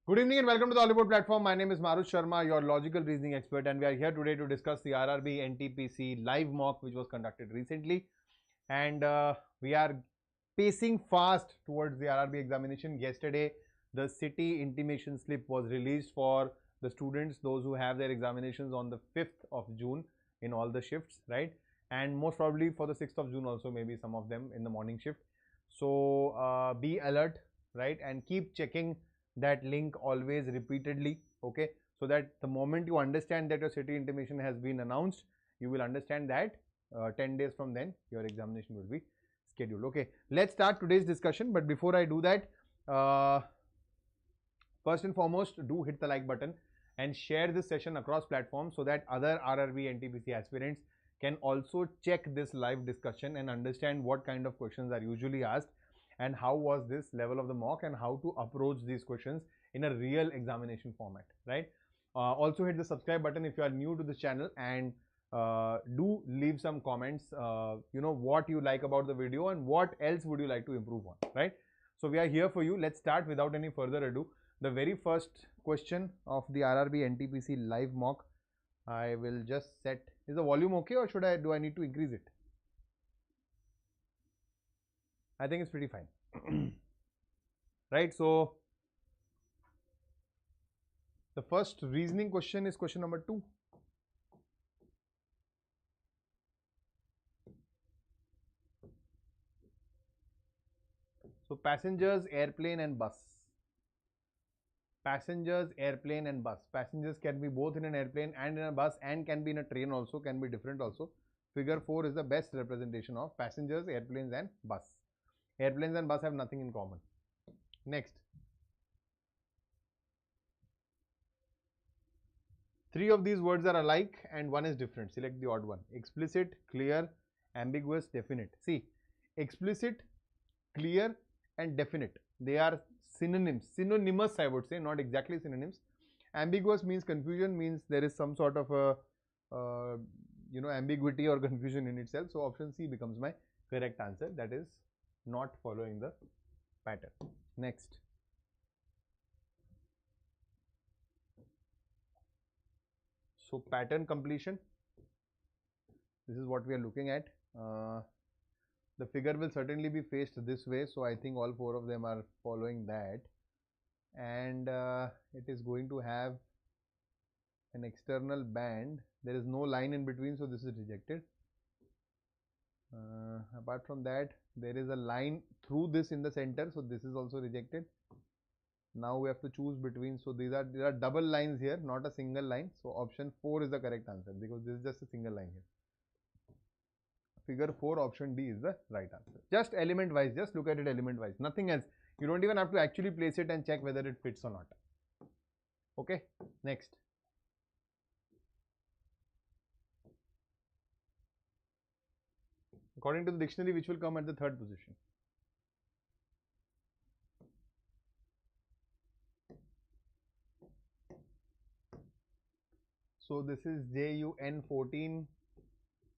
Good evening and welcome to the Oliveboard platform. My name is Marut Sharma, your logical reasoning expert, and we are here today to discuss the RRB NTPC live mock which was conducted recently. And we are pacing fast towards the RRB examination. Yesterday, the city intimation slip was released for the students, those who have their examinations on the 5th of June in all the shifts, right? And most probably for the 6th of June also, maybe some of them in the morning shift. So be alert, right? And keep checking that link always repeatedly, okay, so that the moment you understand that your city intimation has been announced, you will understand that 10 days from then your examination will be scheduled. Okay, let's start today's discussion, but before I do that, first and foremost, do hit the like button and share this session across platforms so that other RRB NTPC aspirants can also check this live discussion and understand what kind of questions are usually asked and how was this level of the mock and how to approach these questions in a real examination format, right? Also hit the subscribe button if you are new to this channel, and do leave some comments, what you like about the video and what else would you like to improve on, right? So we are here for you. Let's start without any further ado. The very first question of the RRB NTPC live mock, I will just set, is the volume okay or do I need to increase it? I think it's pretty fine. Right, so the first reasoning question is question number 2. So passengers, airplane and bus. Passengers, airplane and bus. Passengers can be both in an airplane and in a bus, and can be in a train also, can be different also. Figure 4 is the best representation of passengers, airplanes and bus. Airplanes and bus have nothing in common. Next. 3 of these words are alike and 1 is different. Select the odd one. Explicit, clear, ambiguous, definite. See, explicit, clear and definite, they are synonyms. Synonymous, I would say, not exactly synonyms. Ambiguous means confusion, means there is some sort of a ambiguity or confusion in itself. So option C becomes my correct answer. That is not following the pattern. Next. So pattern completion, this is what we are looking at. The figure will certainly be faced this way, so I think all 4 of them are following that, and it is going to have an external band. There is no line in between, so this is rejected. Apart from that, there is a line through this in the center, so this is also rejected. Now we have to choose between, so there are double lines here, not a single line. So option 4 is the correct answer because this is just a single line here. Figure 4, option D is the right answer. Just element wise, just look at it element wise, nothing else. You don't even have to actually place it and check whether it fits or not. Okay, next. According to the dictionary, which will come at the 3rd position? So this is JUN 14,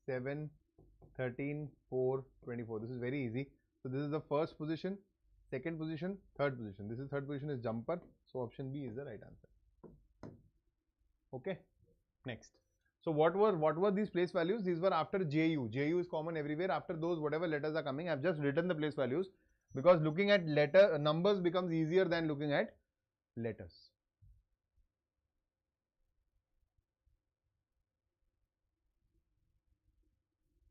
7, 13, 4, 24. This is very easy. So this is the 1st position, 2nd position, 3rd position. This is 3rd position is jumper. So option B is the right answer. Okay. Next. So what were these place values? These were after JU. JU is common everywhere. After those, whatever letters are coming, I've just written the place values because looking at numbers becomes easier than looking at letters.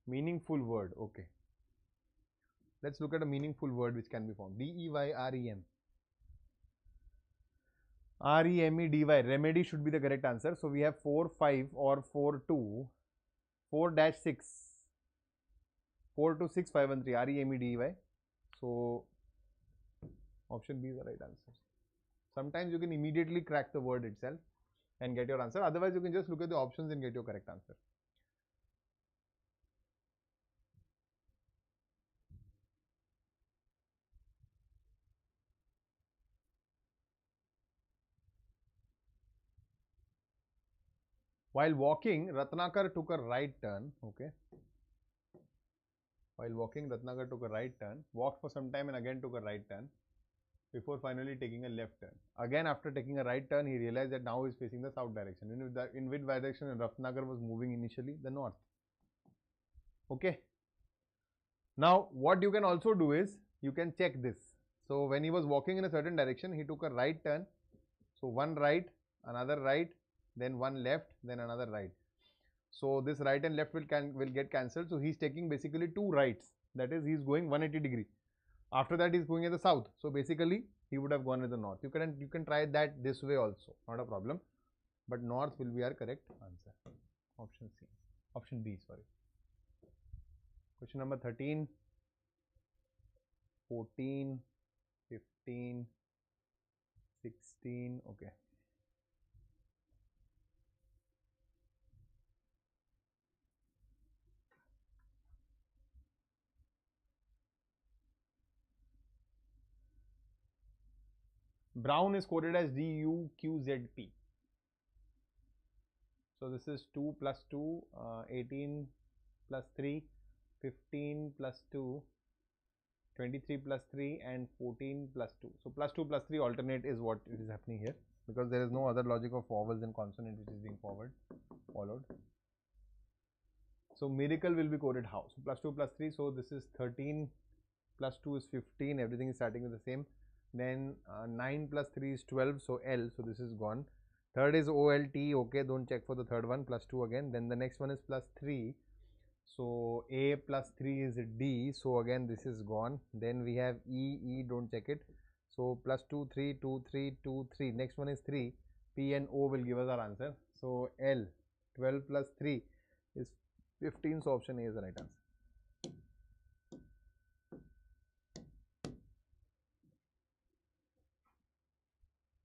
Meaningful word. Okay. Let's look at a meaningful word which can be found. DEYREM. REMEDY. Remedy should be the correct answer. So we have 4, 5 or 4, 2, 4-6, 4 to 6, 5 and 3. REMEDY. So option B is the right answer. Sometimes you can immediately crack the word itself and get your answer. Otherwise, you can just look at the options and get your correct answer. While walking, Ratnakar took a right turn. Okay. While walking, Ratnakar took a right turn, walked for some time and again took a right turn. before finally taking a left turn. Again, after taking a right turn, he realized that now he is facing the south direction. In which direction Ratnagar was moving initially? The north. Okay. Now, what you can also do is, you can check this. So, when he was walking in a certain direction, he took a right turn. So, one right, another right, then one left, then another right. So, this right and left will get cancelled. So, he is taking basically two rights. That is, he is going 180 degree. After that, he is going at the south. So, basically, he would have gone at the north. You can try that this way also, not a problem. But north will be our correct answer. Option C. Option B, sorry. Question number 13, 14, 15, 16, okay. Brown is coded as DUQZP. So this is 2 plus 2, 18 plus 3, 15 plus 2, 23 plus 3 and 14 plus 2. So plus 2 plus 3 alternate is what is happening here, because there is no other logic of vowels and consonant which is being followed. So miracle will be coded how? So plus 2 plus 3, so this is 13 plus 2 is 15, everything is starting with the same. Then 9 plus 3 is 12, so L, so this is gone. Third is OLT, okay, don't check for the third one, plus 2 again. Then the next one is plus 3, so A plus 3 is D, so again this is gone. Then we have E, don't check it. So plus 2, 3, 2, 3, 2, 3. Next one is 3, P and O will give us our answer. So L, 12 plus 3 is 15, so option A is the right answer.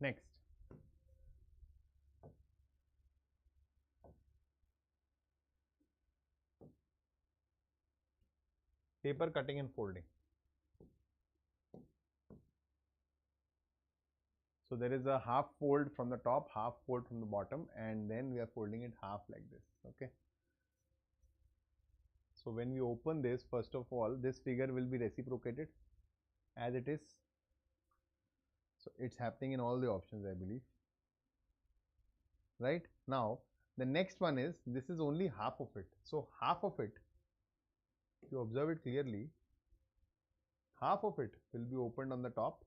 Next. Paper cutting and folding. So there is a half fold from the top, half fold from the bottom, and then we are folding it half like this. Okay. So when we open this, first of all, this figure will be reciprocated as it is. So it's happening in all the options, I believe. Right? Now, the next one is, this is only half of it. So half of it, if you observe it clearly, half of it will be opened on the top.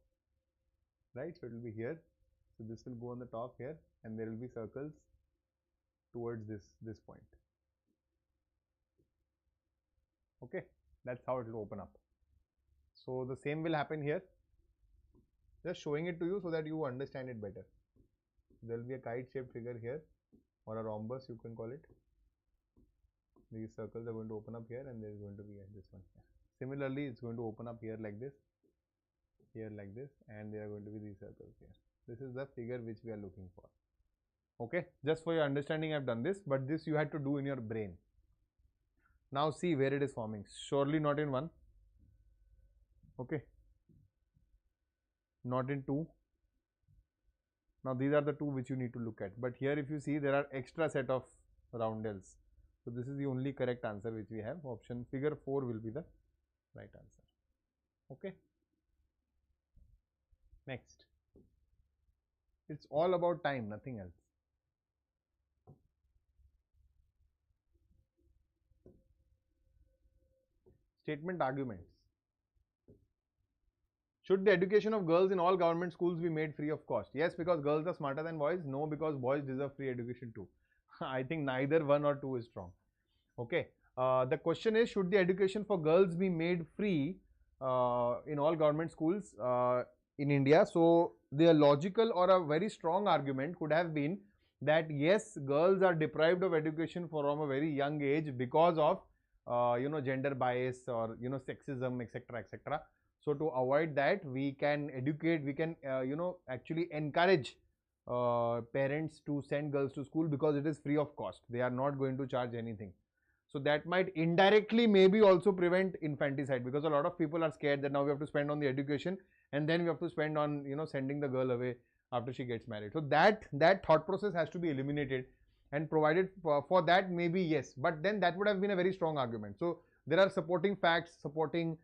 Right? So it will be here. So this will go on the top here, and there will be circles towards this point. Okay, that's how it will open up. So the same will happen here. Just showing it to you so that you understand it better. There will be a kite shaped figure here, or a rhombus you can call it. These circles are going to open up here, and there is going to be this one here. Similarly, it's going to open up here like this, and there are going to be these circles here. This is the figure which we are looking for. Okay, just for your understanding, I've done this, but this you had to do in your brain. Now see where it is forming. Surely not in 1. Okay. Not in 2. Now these are the 2 which you need to look at. But here if you see, there are extra set of roundels. So this is the only correct answer which we have. Option figure 4 will be the right answer. Okay. Next. It's all about time, nothing else. Statement arguments. Should the education of girls in all government schools be made free of cost? Yes, because girls are smarter than boys. No, because boys deserve free education too. I think neither 1 or 2 is strong. Okay. The question is, should the education for girls be made free in all government schools in India? So the logical or a very strong argument could have been that yes, girls are deprived of education from a very young age because of gender bias or sexism, etc., etc. So to avoid that, we can educate, we can actually encourage parents to send girls to school because it is free of cost. They are not going to charge anything. So that might indirectly maybe also prevent infanticide, because a lot of people are scared that now we have to spend on the education and then we have to spend on sending the girl away after she gets married. So that thought process has to be eliminated, and provided for that, maybe yes, but then that would have been a very strong argument. So there are supporting facts, supporting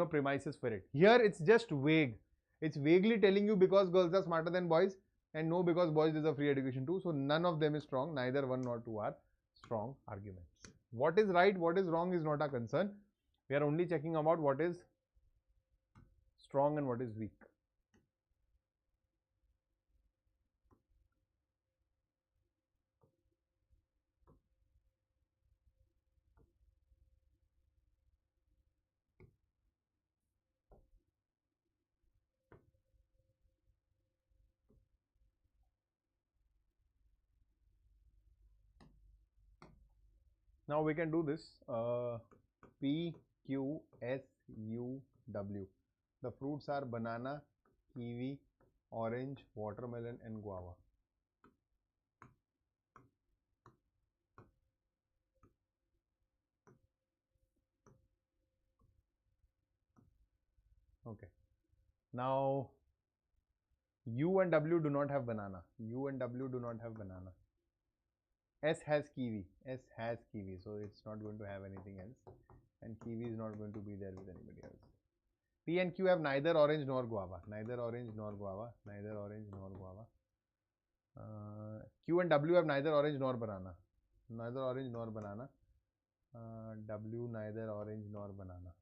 premises for it. Here it's just vague, It's vaguely telling you because girls are smarter than boys, and no, because boys deserve free education too. So none of them is strong. Neither one nor two are strong arguments. What is right, what is wrong is not our concern. We are only checking about what is strong and what is weak. Now we can do this. P, Q, S, U, W. The fruits are banana, kiwi, orange, watermelon and guava. Okay. Now U and W do not have banana. U and W do not have banana. S has kiwi. S has kiwi. So it's not going to have anything else. And kiwi is not going to be there with anybody else. P and Q have neither orange nor guava. Neither orange nor guava. Neither orange nor guava. Q and W have neither orange nor banana. Neither orange nor banana. W neither orange nor banana.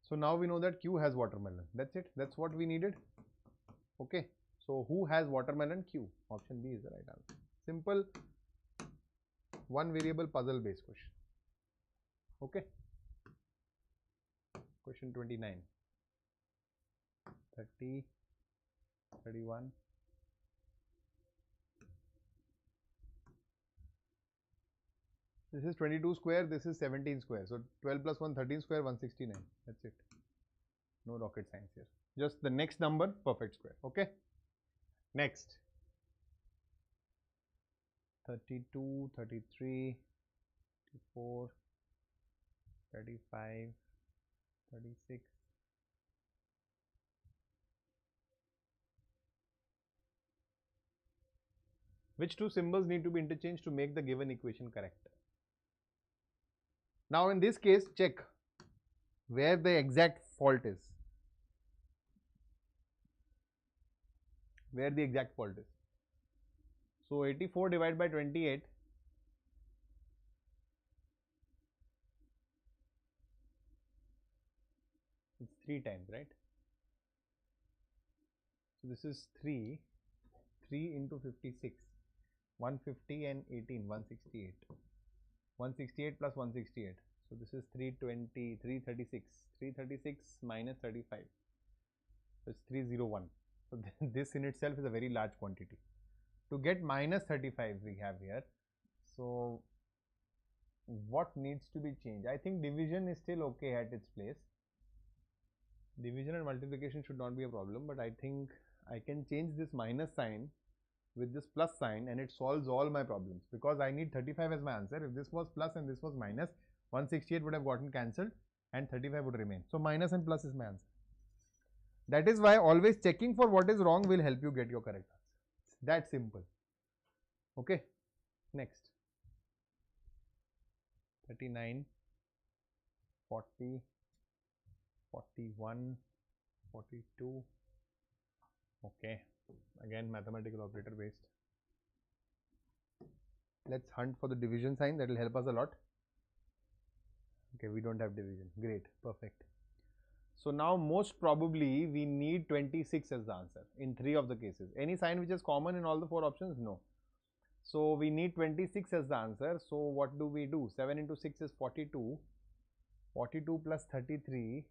So now we know that Q has watermelon. That's it. That's what we needed. Okay. So who has watermelon? Q. Option B is the right answer. Simple one variable puzzle based question. Okay. Question 29. 30, 31. This is 22 square, this is 17 square. So 12 plus 1, 13 square, 169. That's it. No rocket science here. Just the next number, perfect square. Okay. Next. 32, 33, 34, 35, 36. Which two symbols need to be interchanged to make the given equation correct? Now in this case, check where the exact fault is. Where the exact fault is. So 84 divided by 28. It's 3 times, right? So this is 3 into 56. 150 and 18, 168. 168 plus 168. So this is 320, 336. 336 minus 35. So it's 301. So this in itself is a very large quantity. To get minus 35 we have here. So what needs to be changed? I think division is still okay at its place. Division and multiplication should not be a problem, but I think I can change this minus sign with this plus sign and it solves all my problems, because I need 35 as my answer. If this was plus and this was minus, 168 would have gotten cancelled and 35 would remain. So minus and plus is my answer. That is why always checking for what is wrong will help you get your correct answer. It's that simple. Okay. Next. 39, 40, 41, 42. Okay. Again, mathematical operator based. Let's hunt for the division sign. That will help us a lot. Okay, we don't have division. Great, perfect. So now most probably we need 26 as the answer in 3 of the cases. Any sign which is common in all the 4 options? No. So we need 26 as the answer. So what do we do? 7 into 6 is 42. 42 plus 33.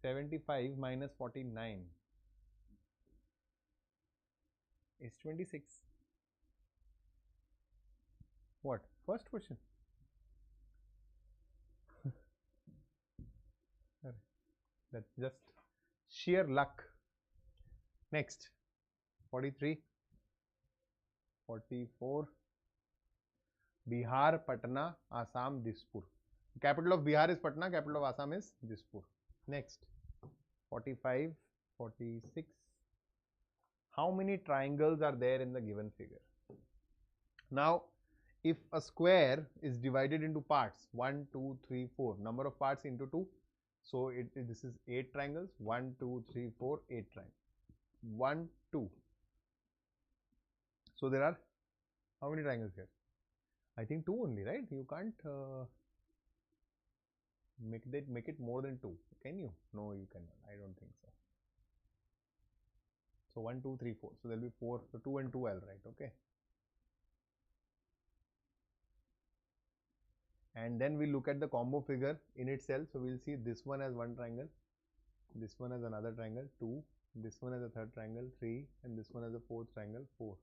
75 minus 49 is 26. What? First question. That's just sheer luck. Next. 43. 44. Bihar, Patna, Assam, Dispur. Capital of Bihar is Patna, capital of Assam is Dispur. Next. 45, 46. How many triangles are there in the given figure? Now, if a square is divided into parts, 1, 2, 3, 4, number of parts into 2. So this is 8 triangles. 1, 2, 3, 4, 8 triangles. 1, 2. So there are how many triangles here? I think 2 only, right? You can't make it more than 2. Can you? No, you cannot. I don't think so. So 1, 2, 3, 4. So there will be 4. So 2 and 2 I'll write. Okay. And then we look at the combo figure in itself. So we'll see this one as one triangle, this one as another triangle, 2, this one as a third triangle, 3, and this one as a fourth triangle, 4.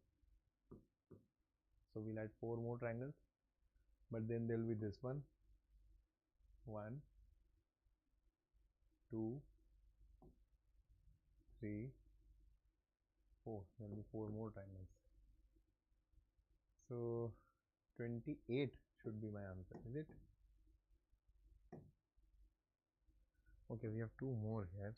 So we'll add 4 more triangles, but then there will be this one, 1, 2, 3, 4. There will be 4 more triangles. So 28 should be my answer, is it? Okay, we have 2 more here.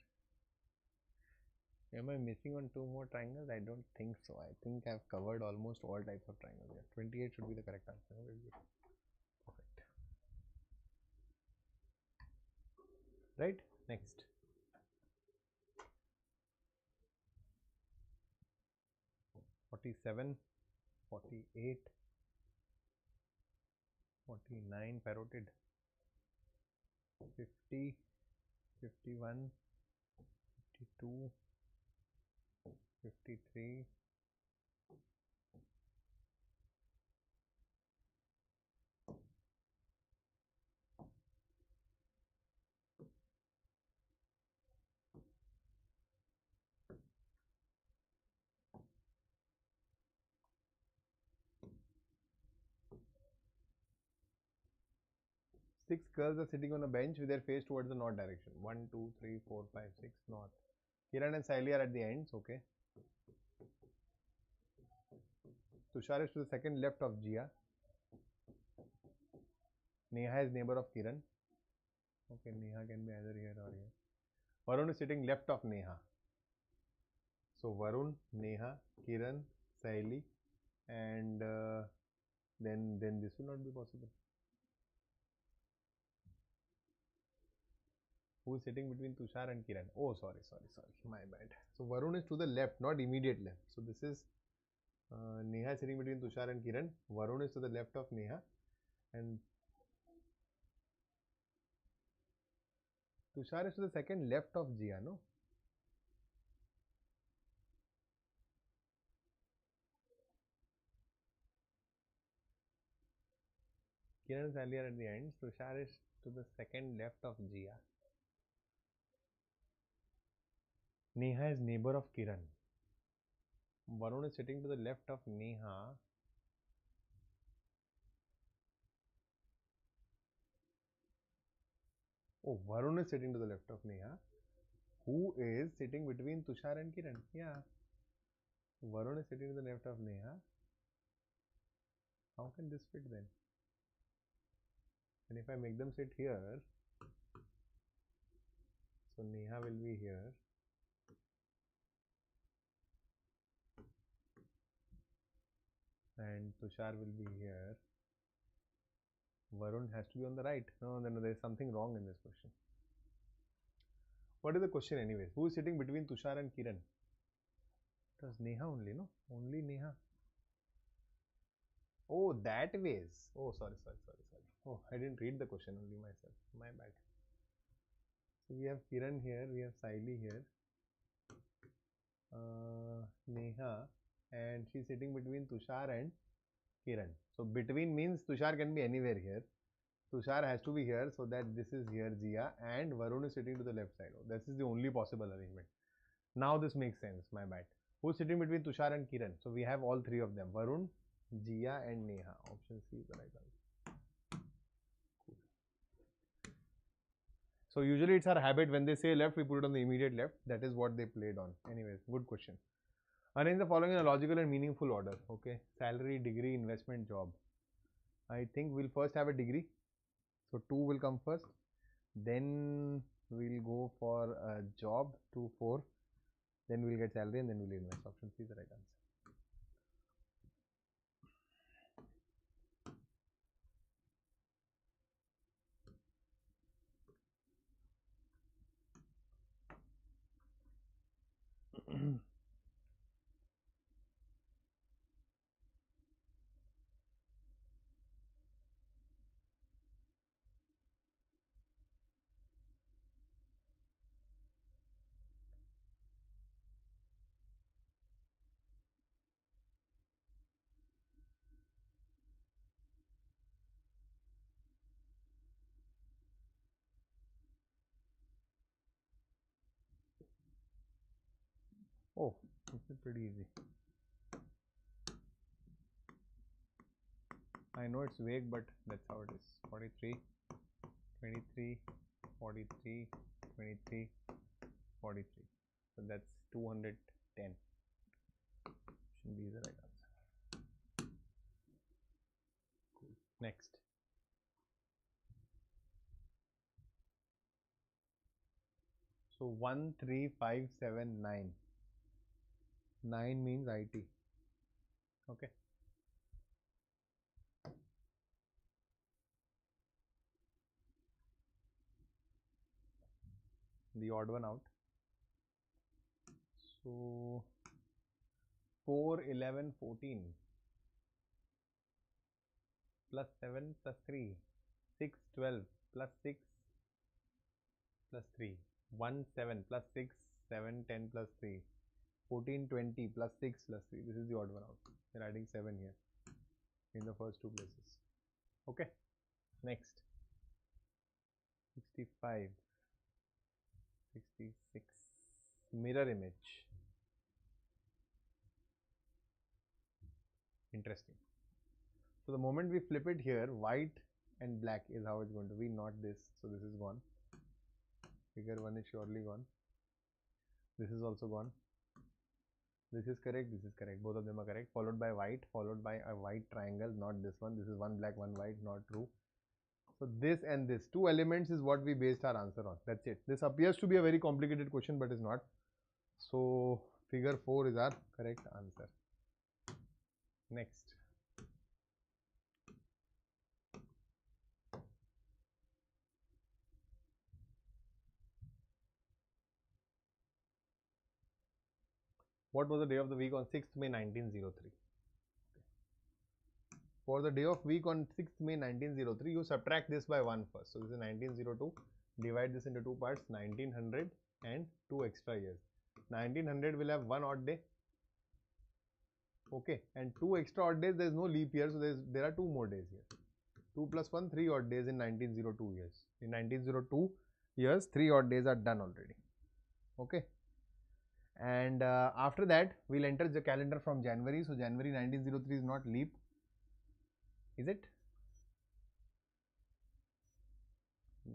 Am I missing on 2 more triangles? I don't think so. I think I've covered almost all types of triangles here. 28 should be the correct answer. Very good. Perfect. Right? Next. "47, 48, 49 parotid, 50, 51, 52, 53, 6 girls are sitting on a bench with their face towards the north direction. 1, 2, 3, 4, 5, 6 north. Kiran and Saili are at the ends. Okay. Tushar is to the second left of Jia. Neha is neighbor of Kiran. Okay, Neha can be either here or here. Varun is sitting left of Neha. So Varun, Neha, Kiran, Saili, and then this will not be possible. Who is sitting between Tushar and Kiran? Oh, sorry, my bad. So Varun is to the left, not immediate left. So this is Neha is sitting between Tushar and Kiran. Varun is to the left of Neha, and Tushar is to the second left of Jia, no? Kiran and Saili are at the ends. Tushar is to the second left of Jia. Neha is neighbor of Kiran. Varun is sitting to the left of Neha. Oh, Varun is sitting to the left of Neha. Who is sitting between Tushar and Kiran? Yeah. Varun is sitting to the left of Neha. How can this fit then? And if I make them sit here, so Neha will be here. And Tushar will be here. Varun has to be on the right. No, there is something wrong in this question. What is the question anyways? Who is sitting between Tushar and Kiran? It was Neha only, no? Only Neha. Oh, that ways. Oh, sorry. Oh, I didn't read the question only myself. My bad. So we have Kiran here, we have Saili here, Neha, and she's sitting between Tushar and Kiran. So between means Tushar can be anywhere here. Tushar has to be here, so that this is here Jia, and Varun is sitting to the left side. Oh, this is the only possible arrangement. Now this makes sense. My bad. Who's sitting between Tushar and Kiran? So we have all 3 of them: Varun, Jia, and Neha. Option C is the right answer. So usually it's our habit, when they say left, we put it on the immediate left. That is what they played on. Anyways, good question. Arrange the following in a logical and meaningful order. Okay. Salary, degree, investment, job. I think we'll first have a degree. So 2 will come first. Then we'll go for a job, 2, 4. Then we'll get salary and then we'll invest. Option C is the right answer. Oh, this is pretty easy. I know it's vague, but that's how it is. 43, 23, 43, 23, 43. So that's 210. Option B is the right answer. Cool. Next. So 13579. 9 means IT. Okay. The odd one out. So 4, 11, 14 plus 7 plus 3, 6, 12 plus 6 plus 3, 1, 7 plus 6, 7, 10 plus 3, 14, 20 plus 6 plus 3. This is the odd one out. We're adding 7 here in the first two places. Okay. Next. 65, 66, mirror image. Interesting. So the moment we flip it here, white and black is how it's going to be, not this. So this is gone. Figure 1 is surely gone. This is also gone. This is correct, this is correct. Both of them are correct. Followed by white, followed by a white triangle, not this one. This is one black, one white, not true. So this and this, two elements is what we based our answer on. That's it. This appears to be a very complicated question, but is not. So figure 4 is our correct answer. Next. What was the day of the week on 6th May 1903? For the day of week on 6th May 1903, you subtract this by 1 first. So this is 1902. Divide this into two parts, 1900 and 2 extra years. 1900 will have 1 odd day. Okay, and 2 extra odd days, there is no leap year, so there are 2 more days here. 2 plus 1, 3 odd days in 1902 years. In 1902 years, 3 odd days are done already. Okay. And after that, we'll enter the calendar from January. So January 1903 is not leap. Is it?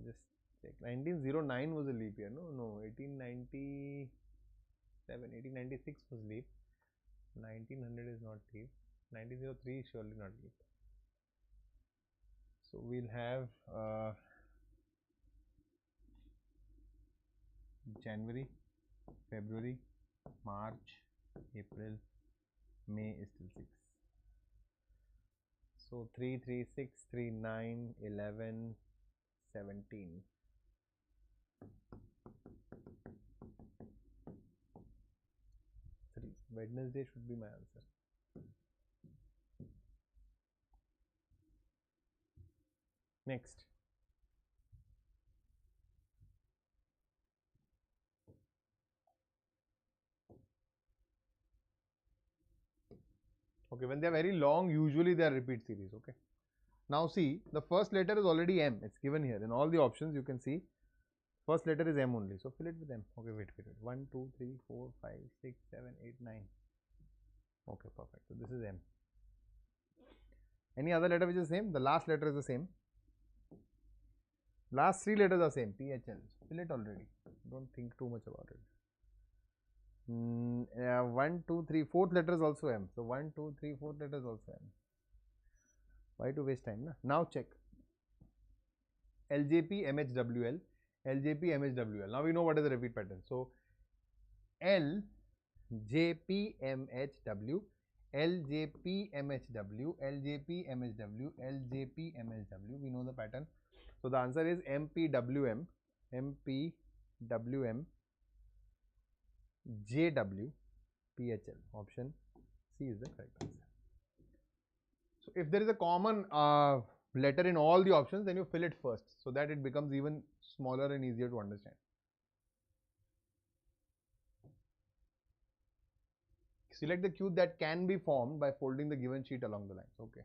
Just check. 1909 was a leap year. No. 1896 was leap. 1900 is not leap. 1903 is surely not leap. So we'll have January, February, March, April, May is still 6. So 3, 3, 6, 3, 9, 11, 17. Wednesday should be my answer. Next. Okay, when they are very long, usually they are repeat series. Okay. Now see, the first letter is already M. It's given here. In all the options, you can see first letter is M only. So fill it with M. Okay, wait. 1, 2, 3, 4, 5, 6, 7, 8, 9. Okay, perfect. So this is M. Any other letter which is same? The last letter is the same. Last 3 letters are same. PHL. Fill it already. Don't think too much about it. 1, 2, 3, 4th letter is also M. So 1, 2, 3, 4th letter is also M. Why to waste time? Na? Now check. LJP, MHWL, LJP, MHWL. Now we know what is the repeat pattern. So L, JP, MHW, LJP, MHW, LJP, MHW, LJP, MHW. We know the pattern. So the answer is MPWM, MPWM, JW, PHL. Option C is the correct answer. So if there is a common letter in all the options, then you fill it first so that it becomes even smaller and easier to understand. Select the cube that can be formed by folding the given sheet along the lines. Okay.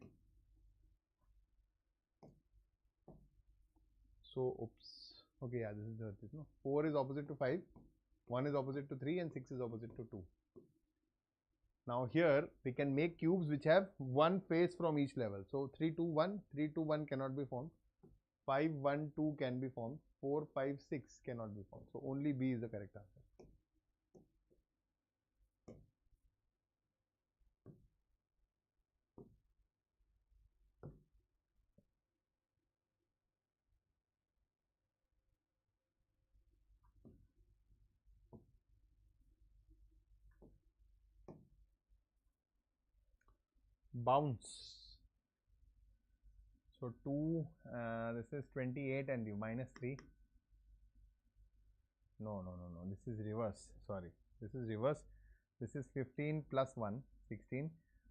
So, oops. Okay, yeah, this is no. 4 is opposite to 5, 1 is opposite to 3, and 6 is opposite to 2. Now here we can make cubes which have one face from each level. So 3, 2, 1, 3, 2, 1 cannot be formed. 5, 1, 2 can be formed. 4, 5, 6 cannot be formed. So only B is the correct answer. Bounce. So 2, this is 28 and you minus 3. No. This is reverse. Sorry. This is reverse. This is 15 plus 1, 16.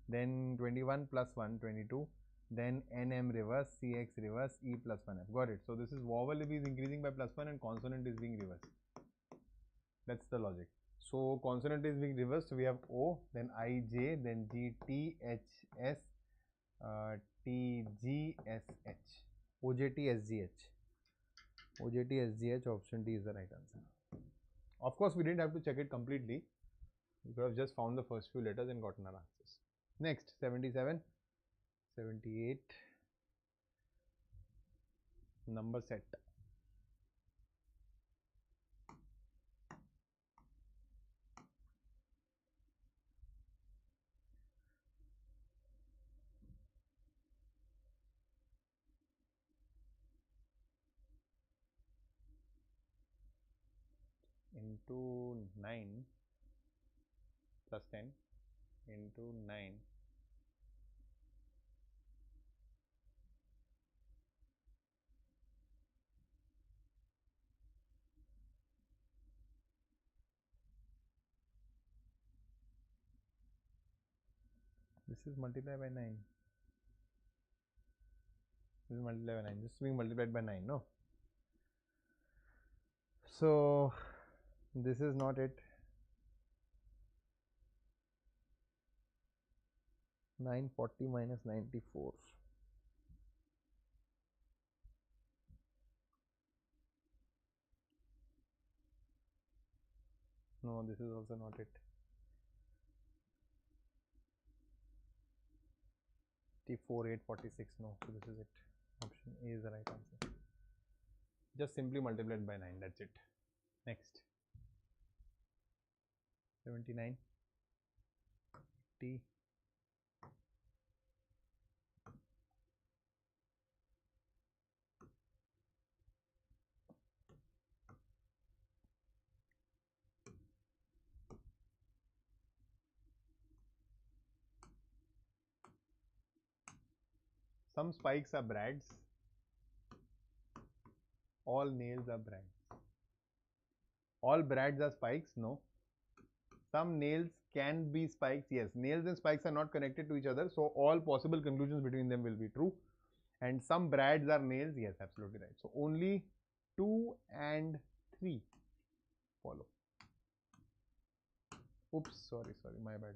Then 21 plus 1, 22. Then NM reverse, CX reverse, E plus 1F. Got it. So this is vowel is increasing by plus 1 and consonant is being reversed. That's the logic. So consonant is being reversed. So we have O, then I, J, then G, T, H, S, T, G, S, H. O, J, T, S, G, H. O, J, T, S, G, H. Option D is the right answer. Of course, we didn't have to check it completely. We could have just found the first few letters and gotten our answers. Next, 77, 78. Number set. Into 9 plus 10 into 9 . This is multiplied by 9. This is multiplied by 9. This is being multiplied by 9, no? So this is not it. 940 minus 94. No, this is also not it. 846. No, so this is it. Option A is the right answer. Just simply multiplied by 9. That's it. Next. 79. T. Some spikes are brads. All nails are brads. All brads are spikes? No. Some nails can be spikes. Yes, nails and spikes are not connected to each other. So all possible conclusions between them will be true. And some brads are nails. Yes, absolutely right. So only 2 and 3 follow. Oops, sorry, my bad.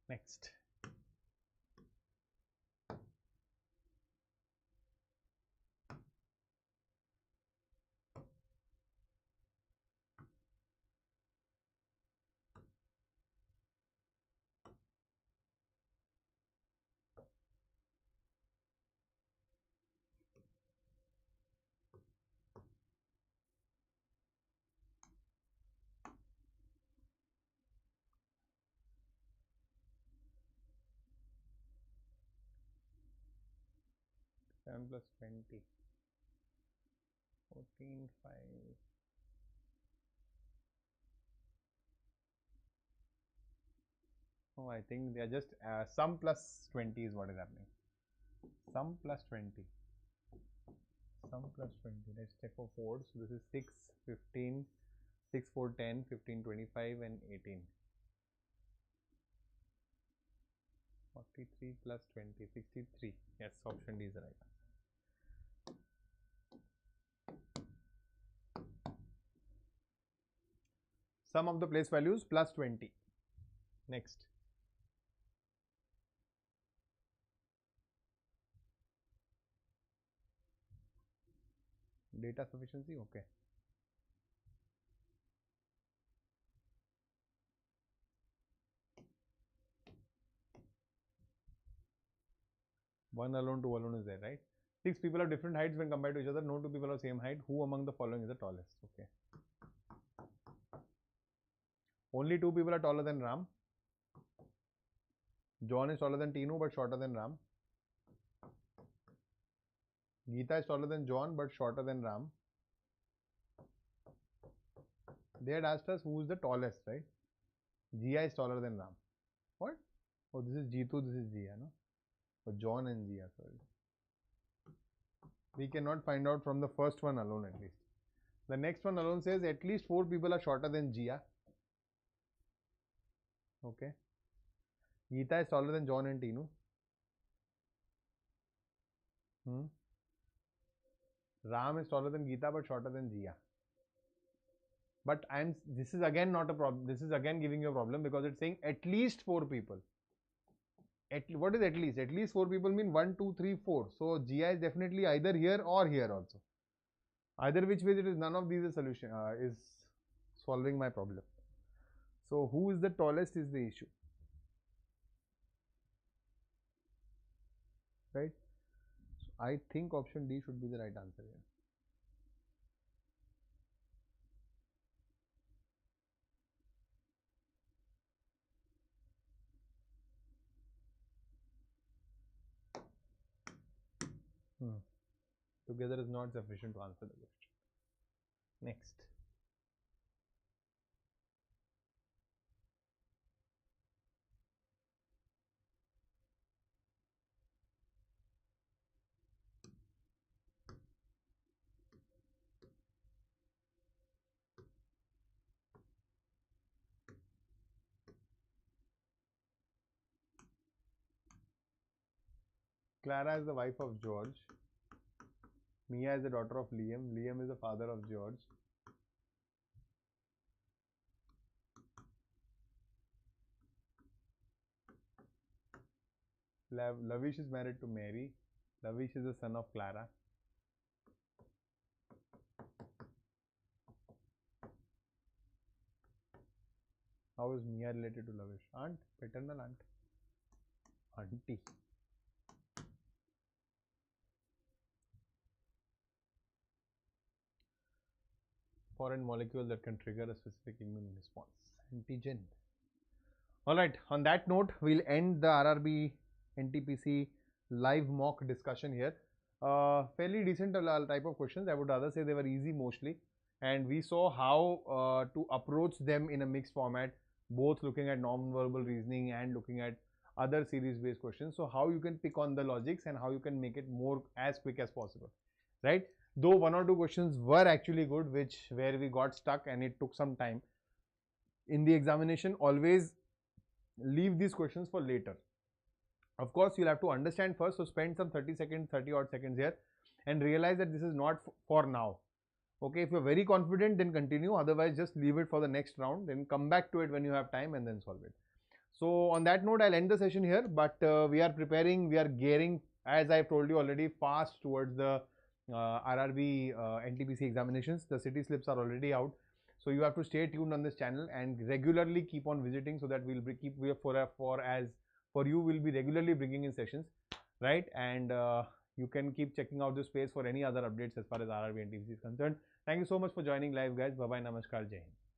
Next. Seven plus 20. 14, 5. Oh, I think they are just sum plus 20 is what is happening. Sum plus 20. Sum plus 20. Let's check for 4. So this is 6, 15, 6, 4, 10, 15, 25 and 18. 43 plus 20, 63. Yes, option D is the right answer. Sum of the place values plus 20. Next. Data sufficiency, okay. 1 alone, 2 alone is there, right? 6 people of different heights when compared to each other. No 2 people of same height. Who among the following is the tallest? Okay. Only 2 people are taller than Ram. John is taller than Tinu but shorter than Ram. Geeta is taller than John but shorter than Ram. They had asked us who is the tallest, right? Jia is taller than Ram. What? Oh, this is Jitu, this is Jia, no? Oh, John and Jia, sorry. We cannot find out from the first one alone at least. The next one alone says at least 4 people are shorter than Jia. Okay. Geeta is taller than John and Tinu. Ram is taller than Geeta but shorter than Jia. But this is again not a problem. This is again giving you a problem because it's saying at least 4 people. What is at least? At least 4 people mean 1, 2, 3, 4. So Jia is definitely either here or here also. Either which way it is, none of these is solution is solving my problem. So who is the tallest is the issue, right? So I think option D should be the right answer here. Together is not sufficient to answer the question. Next. Clara is the wife of George. Mia is the daughter of Liam. Liam is the father of George. Lavish is married to Mary. Lavish is the son of Clara. How is Mia related to Lavish? Aunt, paternal aunt. Auntie. Foreign molecule that can trigger a specific immune response. Antigen. Alright, on that note, we'll end the RRB NTPC live mock discussion here. Fairly decent type of questions. I would rather say they were easy mostly. And we saw how to approach them in a mixed format, both looking at non-verbal reasoning and looking at other series-based questions. So how you can pick on the logics and how you can make it more as quick as possible, right? Though 1 or 2 questions were actually good, where we got stuck and it took some time. In the examination, always leave these questions for later. Of course, you'll have to understand first, so spend some 30 odd seconds here and realize that this is not for now. Okay, if you're very confident, then continue. Otherwise, just leave it for the next round, then come back to it when you have time and then solve it. So on that note, I'll end the session here, but we are gearing, as I've told you already, fast towards the RRB NTPC examinations. The city slips are already out, so you have to stay tuned on this channel and regularly keep on visiting, so that we'll be regularly bringing in sessions, right? And you can keep checking out this space for any other updates as far as RRB NTPC is concerned. Thank you so much for joining live, guys. Bye bye, namaskar, jai hind.